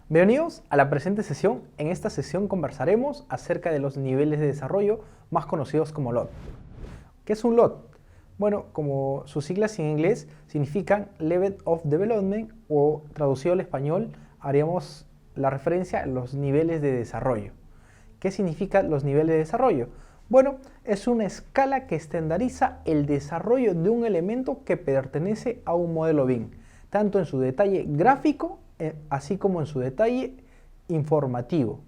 Bienvenidos a la presente sesión. En esta sesión conversaremos acerca de los niveles de desarrollo más conocidos como LOD. ¿Qué es un LOD? Bueno, como sus siglas en inglés significan Level of Development, o traducido al español haríamos la referencia a los niveles de desarrollo. ¿Qué significan los niveles de desarrollo? Bueno, es una escala que estandariza el desarrollo de un elemento que pertenece a un modelo BIM, tanto en su detalle gráfico, así como en su detalle informativo.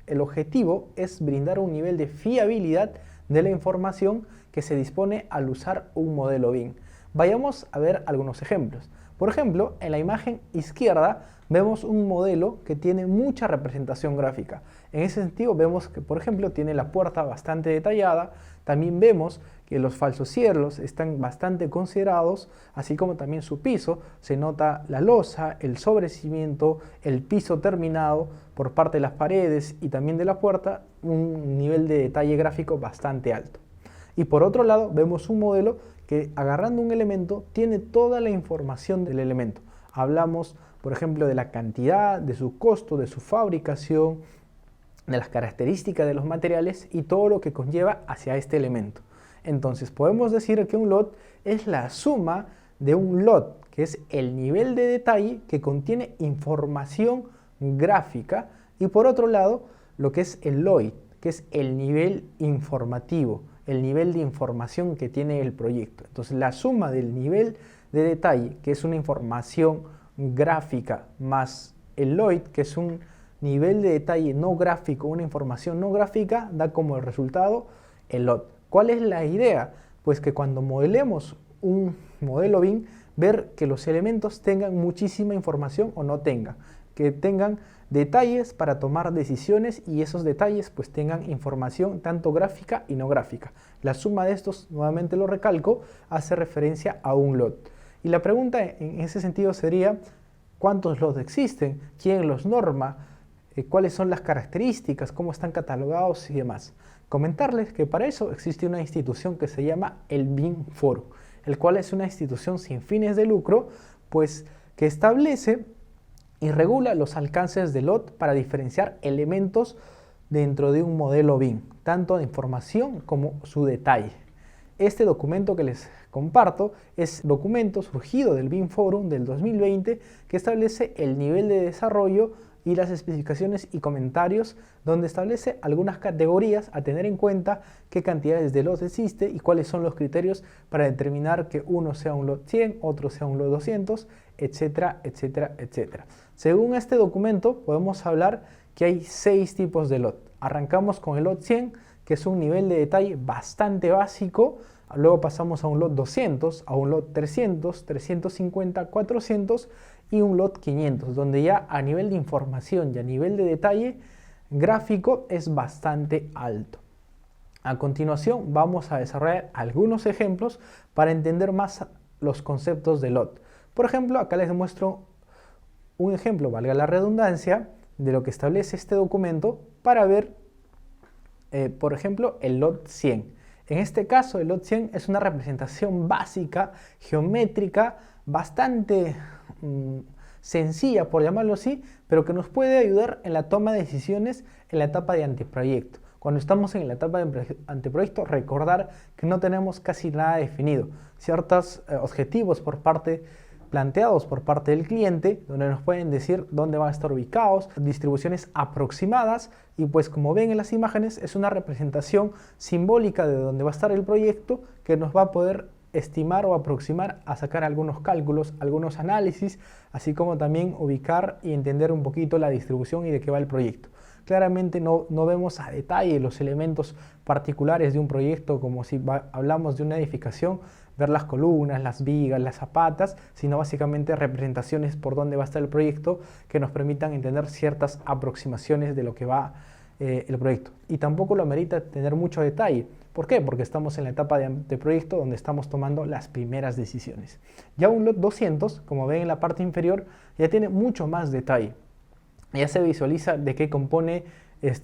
El objetivo es brindar un nivel de fiabilidad de la información que se dispone al usar un modelo BIM. Vayamos a ver algunos ejemplos. Por ejemplo, en la imagen izquierda vemos un modelo que tiene mucha representación gráfica. En ese sentido vemos que, por ejemplo, tiene la puerta bastante detallada. También vemos que los falsocierros están bastante considerados, así como también su piso. Se nota la losa, el sobrecimiento, el piso terminado por parte de las paredes y también de la puerta, un nivel de detalle gráfico bastante alto. Y por otro lado vemos un modelo que, agarrando un elemento, tiene toda la información del elemento. Hablamos, por ejemplo, de la cantidad, de su costo, de su fabricación, de las características de los materiales y todo lo que conlleva hacia este elemento. Entonces podemos decir que un LOD es la suma de un LOD, que es el nivel de detalle que contiene información gráfica, y por otro lado lo que es el LOID, que es el nivel informativo, el nivel de información que tiene el proyecto. Entonces la suma del nivel de detalle, que es una información gráfica, más el LOID, que es un nivel de detalle no gráfico, una información no gráfica, da como resultado el LOD. ¿Cuál es la idea? Pues que cuando modelemos un modelo BIM, ver que los elementos tengan muchísima información o no tengan, que tengan detalles para tomar decisiones, y esos detalles pues tengan información tanto gráfica y no gráfica. La suma de estos, nuevamente lo recalco, hace referencia a un LOD. Y la pregunta en ese sentido sería: ¿cuántos LOD existen? ¿Quién los norma? ¿Cuáles son las características? ¿Cómo están catalogados y demás? Comentarles que para eso existe una institución que se llama el BIM Forum, el cual es una institución sin fines de lucro, pues que establece y regula los alcances de LOD para diferenciar elementos dentro de un modelo BIM, tanto de información como su detalle. Este documento que les comparto es documento surgido del BIM Forum del 2020, que establece el nivel de desarrollo y las especificaciones y comentarios, donde establece algunas categorías a tener en cuenta, qué cantidades de LOD existe y cuáles son los criterios para determinar que uno sea un LOD 100, otro sea un LOD 200, etcétera, etcétera, etcétera. Según este documento podemos hablar que hay 6 tipos de LOD. Arrancamos con el LOD 100, que es un nivel de detalle bastante básico. Luego pasamos a un LOD 200, a un LOD 300, 350, 400 y un LOD 500, donde ya a nivel de información y a nivel de detalle gráfico es bastante alto. A continuación vamos a desarrollar algunos ejemplos para entender más los conceptos de LOD. Por ejemplo, acá les muestro un ejemplo, valga la redundancia, de lo que establece este documento para ver, por ejemplo, el LOD 100. En este caso, el LOD 100 es una representación básica, geométrica, bastante sencilla, por llamarlo así, pero que nos puede ayudar en la toma de decisiones en la etapa de anteproyecto. Cuando estamos en la etapa de anteproyecto, recordar que no tenemos casi nada definido. Ciertos objetivos planteados por parte del cliente, donde nos pueden decir dónde van a estar ubicados, distribuciones aproximadas, y pues como ven en las imágenes es una representación simbólica de dónde va a estar el proyecto, que nos va a poder estimar o aproximar a sacar algunos cálculos, algunos análisis, así como también ubicar y entender un poquito la distribución y de qué va el proyecto. Claramente no vemos a detalle los elementos particulares de un proyecto, como si hablamos de una edificación, ver las columnas, las vigas, las zapatas, sino básicamente representaciones por dónde va a estar el proyecto que nos permitan entender ciertas aproximaciones de lo que va el proyecto. Y tampoco lo amerita tener mucho detalle. ¿Por qué? Porque estamos en la etapa de proyecto donde estamos tomando las primeras decisiones. Ya un LOD 200, como ven en la parte inferior, ya tiene mucho más detalle. Ya se visualiza de qué compone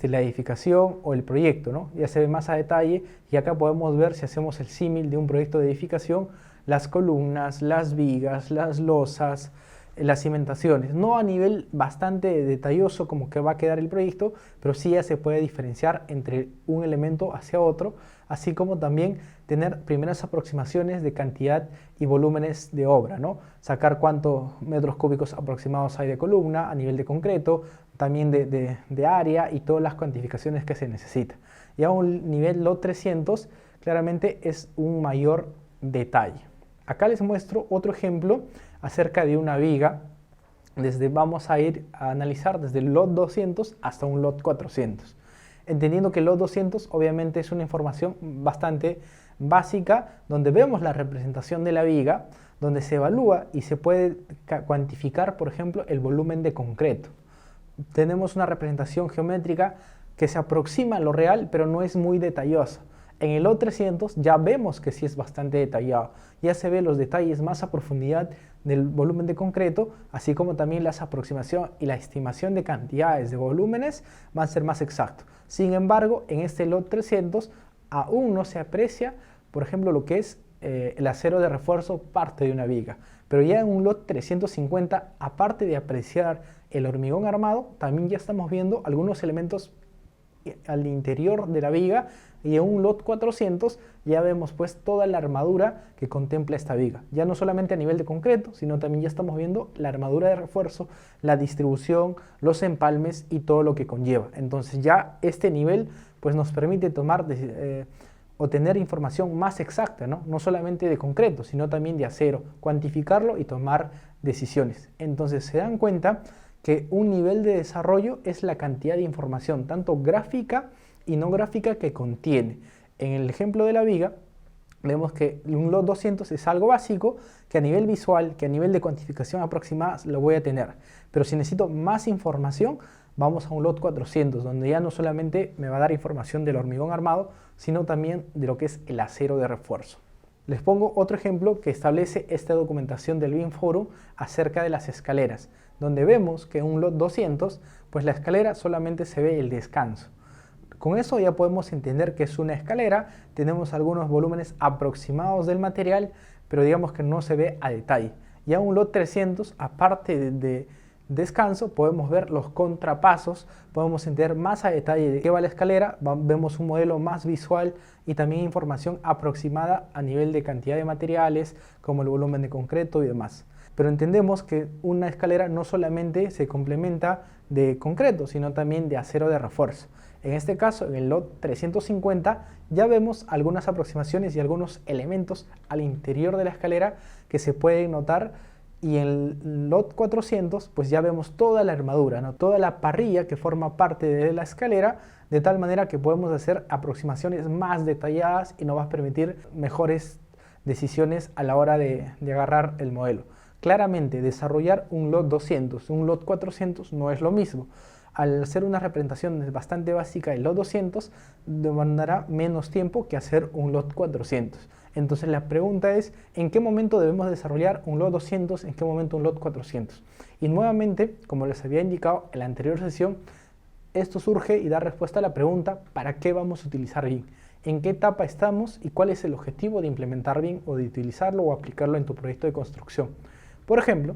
la edificación o el proyecto, ¿no? Ya se ve más a detalle, y acá podemos ver, si hacemos el símil de un proyecto de edificación, las columnas, las vigas, las losas, las cimentaciones, no a nivel bastante detalloso como que va a quedar el proyecto, pero sí ya se puede diferenciar entre un elemento hacia otro, así como también tener primeras aproximaciones de cantidad y volúmenes de obra, ¿no? Sacar cuántos metros cúbicos aproximados hay de columna a nivel de concreto, también de área y todas las cuantificaciones que se necesita. Y a un nivel lot 300 claramente es un mayor detalle. Acá les muestro otro ejemplo acerca de una viga. Vamos a ir a analizar desde el lot 200 hasta un lot 400. Entendiendo que el lot 200 obviamente es una información bastante básica, donde vemos la representación de la viga, donde se evalúa y se puede cuantificar, por ejemplo, el volumen de concreto. Tenemos una representación geométrica que se aproxima a lo real, pero no es muy detallosa. En el lot 300 ya vemos que sí es bastante detallado, ya se ve los detalles más a profundidad del volumen de concreto, así como también las aproximaciones y la estimación de cantidades de volúmenes van a ser más exactos. Sin embargo, en este lot 300 aún no se aprecia, por ejemplo, lo que es el acero de refuerzo parte de una viga, pero ya en un lot 350, aparte de apreciar el hormigón armado, también ya estamos viendo algunos elementos al interior de la viga, y en un lot 400 ya vemos pues toda la armadura que contempla esta viga, ya no solamente a nivel de concreto, sino también ya estamos viendo la armadura de refuerzo, la distribución, los empalmes y todo lo que conlleva. Entonces ya este nivel pues nos permite tomar o tener información más exacta, no solamente de concreto, sino también de acero, cuantificarlo y tomar decisiones. Entonces se dan cuenta que un nivel de desarrollo es la cantidad de información, tanto gráfica y no gráfica, que contiene. En el ejemplo de la viga, vemos que un lot 200 es algo básico, que a nivel visual, que a nivel de cuantificación aproximada lo voy a tener. Pero si necesito más información, vamos a un lot 400, donde ya no solamente me va a dar información del hormigón armado, sino también de lo que es el acero de refuerzo. Les pongo otro ejemplo que establece esta documentación del BIM Forum acerca de las escaleras, donde vemos que en un lot 200, pues la escalera solamente se ve el descanso. Con eso ya podemos entender que es una escalera, tenemos algunos volúmenes aproximados del material, pero digamos que no se ve a detalle. Ya en un lot 300, aparte de descanso, podemos ver los contrapasos, podemos entender más a detalle de qué va la escalera, vemos un modelo más visual y también información aproximada a nivel de cantidad de materiales, como el volumen de concreto y demás. Pero entendemos que una escalera no solamente se complementa de concreto, sino también de acero de refuerzo. En este caso, en el lot 350, ya vemos algunas aproximaciones y algunos elementos al interior de la escalera que se pueden notar, y en el lot 400 pues ya vemos toda la armadura, toda la parrilla que forma parte de la escalera, de tal manera que podemos hacer aproximaciones más detalladas y nos va a permitir mejores decisiones a la hora de agarrar el modelo. Claramente, desarrollar un lot 200, un lot 400 no es lo mismo. Al hacer una representación bastante básica del lot 200, demandará menos tiempo que hacer un lot 400. Entonces la pregunta es, ¿en qué momento debemos desarrollar un lot 200? ¿En qué momento un lot 400? Y nuevamente, como les había indicado en la anterior sesión, esto surge y da respuesta a la pregunta, ¿para qué vamos a utilizar BIM? ¿En qué etapa estamos y cuál es el objetivo de implementar BIM o de utilizarlo o aplicarlo en tu proyecto de construcción? Por ejemplo,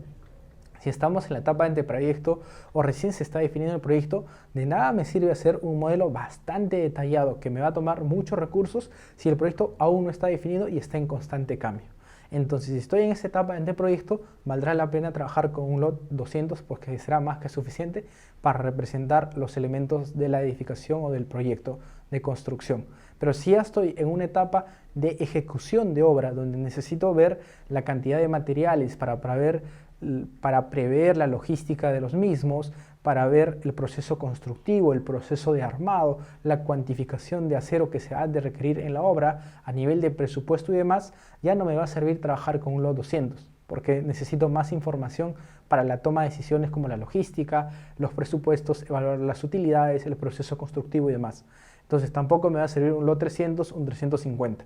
si estamos en la etapa de anteproyecto o recién se está definiendo el proyecto, de nada me sirve hacer un modelo bastante detallado que me va a tomar muchos recursos si el proyecto aún no está definido y está en constante cambio. Entonces, si estoy en esta etapa de anteproyecto, valdrá la pena trabajar con un lot 200 porque será más que suficiente para representar los elementos de la edificación o del proyecto de construcción. Pero si ya estoy en una etapa de ejecución de obra donde necesito ver la cantidad de materiales para prever la logística de los mismos, para ver el proceso constructivo, el proceso de armado, la cuantificación de acero que se ha de requerir en la obra a nivel de presupuesto y demás, ya no me va a servir trabajar con un lot 200, porque necesito más información para la toma de decisiones como la logística, los presupuestos, evaluar las utilidades, el proceso constructivo y demás. Entonces tampoco me va a servir un lot 300, un 350.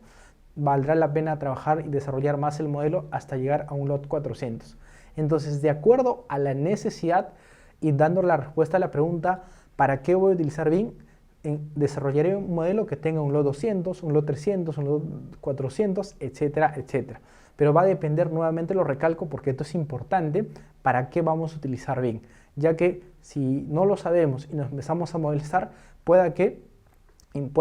Valdrá la pena trabajar y desarrollar más el modelo hasta llegar a un lot 400. Entonces, de acuerdo a la necesidad y dando la respuesta a la pregunta ¿para qué voy a utilizar BIM? Desarrollaré un modelo que tenga un lot 200, un lot 300, un lot 400, etcétera, etcétera. pero va a depender, nuevamente lo recalco porque esto es importante, para qué vamos a utilizar BIM, ya que si no lo sabemos y nos empezamos a modelizar, pueda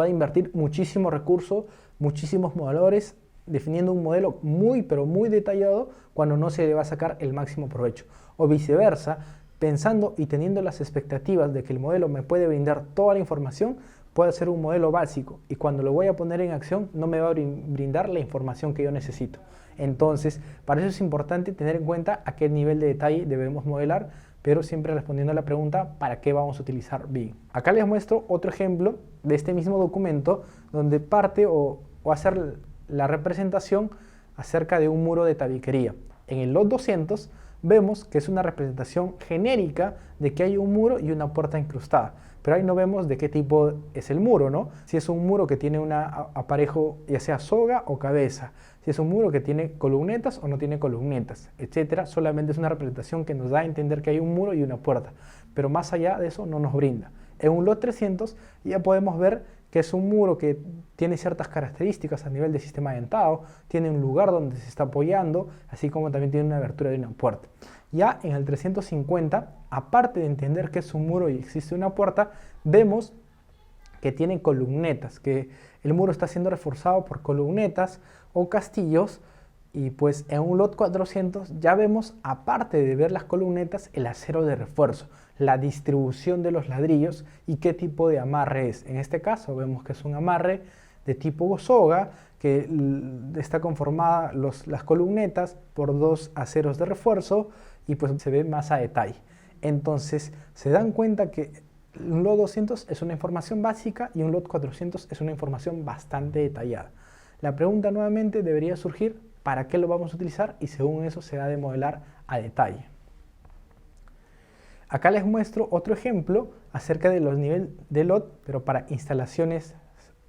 invertir muchísimo recurso, muchísimos modeladores, definiendo un modelo pero muy detallado cuando no se le va a sacar el máximo provecho. O viceversa, pensando y teniendo las expectativas de que el modelo me puede brindar toda la información, puede ser un modelo básico y cuando lo voy a poner en acción no me va a brindar la información que yo necesito. Entonces, para eso es importante tener en cuenta a qué nivel de detalle debemos modelar, pero siempre respondiendo a la pregunta, ¿para qué vamos a utilizar BIM? Acá les muestro otro ejemplo de este mismo documento donde parte o hacer la representación acerca de un muro de tabiquería. En el lot 200 vemos que es una representación genérica de que hay un muro y una puerta incrustada, pero ahí no vemos de qué tipo es el muro, ¿no? Si es un muro que tiene un aparejo, ya sea soga o cabeza, si es un muro que tiene columnetas o no tiene columnetas, etcétera. Solamente es una representación que nos da a entender que hay un muro y una puerta, pero más allá de eso no nos brinda. En un lot 300 ya podemos ver que es un muro que tiene ciertas características a nivel de sistema dentado, tiene un lugar donde se está apoyando, así como también tiene una abertura de una puerta. Ya en el 350, aparte de entender que es un muro y existe una puerta, vemos que tiene columnetas, que el muro está siendo reforzado por columnetas o castillos, y pues en un lot 400 ya vemos, aparte de ver las columnetas, el acero de refuerzo, la distribución de los ladrillos y qué tipo de amarre es. En este caso vemos que es un amarre de tipo soga, que está conformada las columnetas por dos aceros de refuerzo y pues se ve más a detalle. Entonces se dan cuenta que un lot 200 es una información básica y un lot 400 es una información bastante detallada. La pregunta nuevamente debería surgir, ¿para qué lo vamos a utilizar? Y según eso se ha de modelar a detalle. Acá les muestro otro ejemplo acerca de los niveles de lot, pero para instalaciones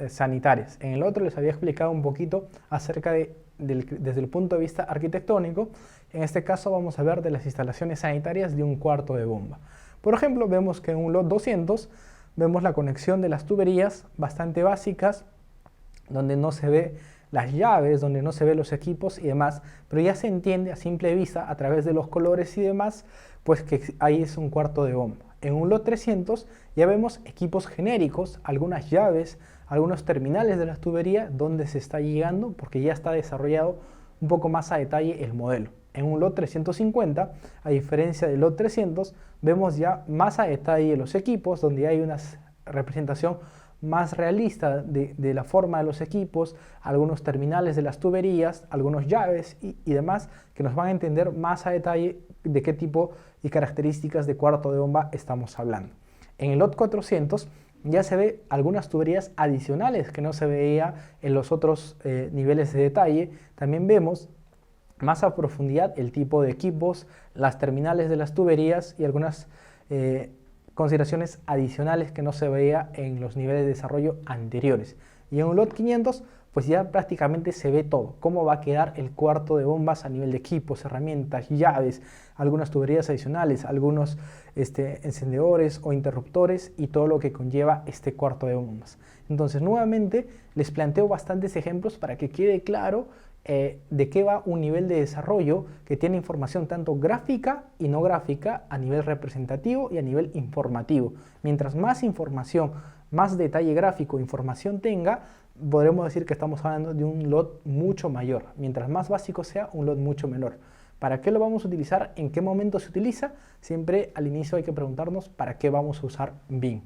sanitarias. En el otro les había explicado un poquito acerca desde el punto de vista arquitectónico. En este caso vamos a ver de las instalaciones sanitarias de un cuarto de bomba. Por ejemplo, vemos que en un lot 200 vemos la conexión de las tuberías bastante básicas, donde no se ve las llaves, donde no se ve los equipos y demás, pero ya se entiende a simple vista a través de los colores y demás, pues que ahí es un cuarto de bomba. En un lot 300 ya vemos equipos genéricos, algunas llaves, algunos terminales de las tuberías donde se está llegando, porque ya está desarrollado un poco más a detalle el modelo. En un lot 350, a diferencia del lot 300, vemos ya más a detalle los equipos, donde hay una representación más realista de la forma de los equipos, algunos terminales de las tuberías, algunos llaves y demás, que nos van a entender más a detalle de qué tipo y características de cuarto de bomba estamos hablando. En el lot 400 ya se ve algunas tuberías adicionales que no se veía en los otros niveles de detalle. También vemos más a profundidad el tipo de equipos, las terminales de las tuberías y algunas consideraciones adicionales que no se veía en los niveles de desarrollo anteriores. Y en un lot 500 pues ya prácticamente se ve todo, cómo va a quedar el cuarto de bombas a nivel de equipos, herramientas, llaves, algunas tuberías adicionales, algunos encendedores o interruptores y todo lo que conlleva este cuarto de bombas. Entonces nuevamente les planteo bastantes ejemplos para que quede claro de qué va un nivel de desarrollo que tiene información tanto gráfica y no gráfica a nivel representativo y a nivel informativo. Mientras más información, más detalle gráfico, información tenga, podremos decir que estamos hablando de un lot mucho mayor. Mientras más básico sea, un lot mucho menor. ¿Para qué lo vamos a utilizar? ¿En qué momento se utiliza? Siempre al inicio hay que preguntarnos para qué vamos a usar BIM.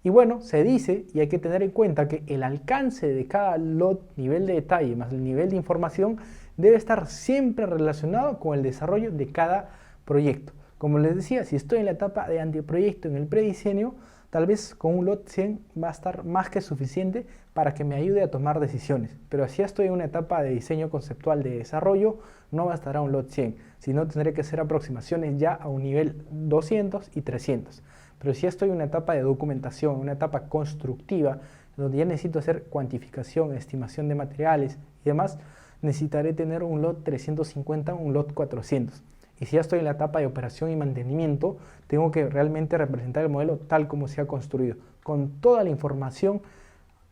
Y bueno, se dice y hay que tener en cuenta que el alcance de cada lot, nivel de detalle más el nivel de información debe estar siempre relacionado con el desarrollo de cada proyecto. Como les decía, si estoy en la etapa de anteproyecto, en el prediseño, tal vez con un lot 100 va a estar más que suficiente para que me ayude a tomar decisiones. Pero si ya estoy en una etapa de diseño conceptual de desarrollo, no bastará un lot 100, sino tendré que hacer aproximaciones ya a un nivel 200 y 300. Pero si ya estoy en una etapa de documentación, una etapa constructiva, donde ya necesito hacer cuantificación, estimación de materiales y demás, necesitaré tener un lot 350, un lot 400. Y si ya estoy en la etapa de operación y mantenimiento, tengo que realmente representar el modelo tal como se ha construido, con toda la información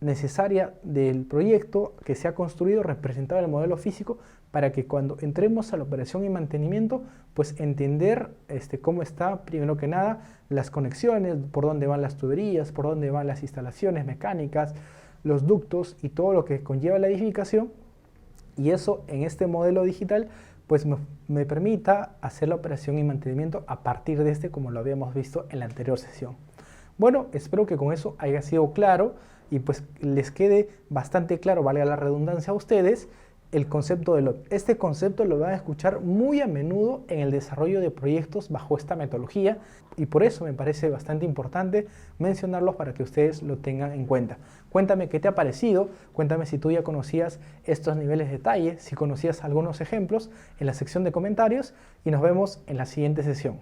necesaria del proyecto que se ha construido representado en el modelo físico para que cuando entremos a la operación y mantenimiento, pues entender cómo está, primero que nada, las conexiones, por dónde van las tuberías, por dónde van las instalaciones mecánicas, los ductos y todo lo que conlleva la edificación. Y eso en este modelo digital pues me permita hacer la operación y mantenimiento a partir de como lo habíamos visto en la anterior sesión. Bueno, espero que con eso haya sido claro y pues les quede bastante claro, valga la redundancia a ustedes, el concepto de LOT. Este concepto lo van a escuchar muy a menudo en el desarrollo de proyectos bajo esta metodología y por eso me parece bastante importante mencionarlos para que ustedes lo tengan en cuenta. Cuéntame qué te ha parecido, cuéntame si tú ya conocías estos niveles de detalle, si conocías algunos ejemplos en la sección de comentarios y nos vemos en la siguiente sesión.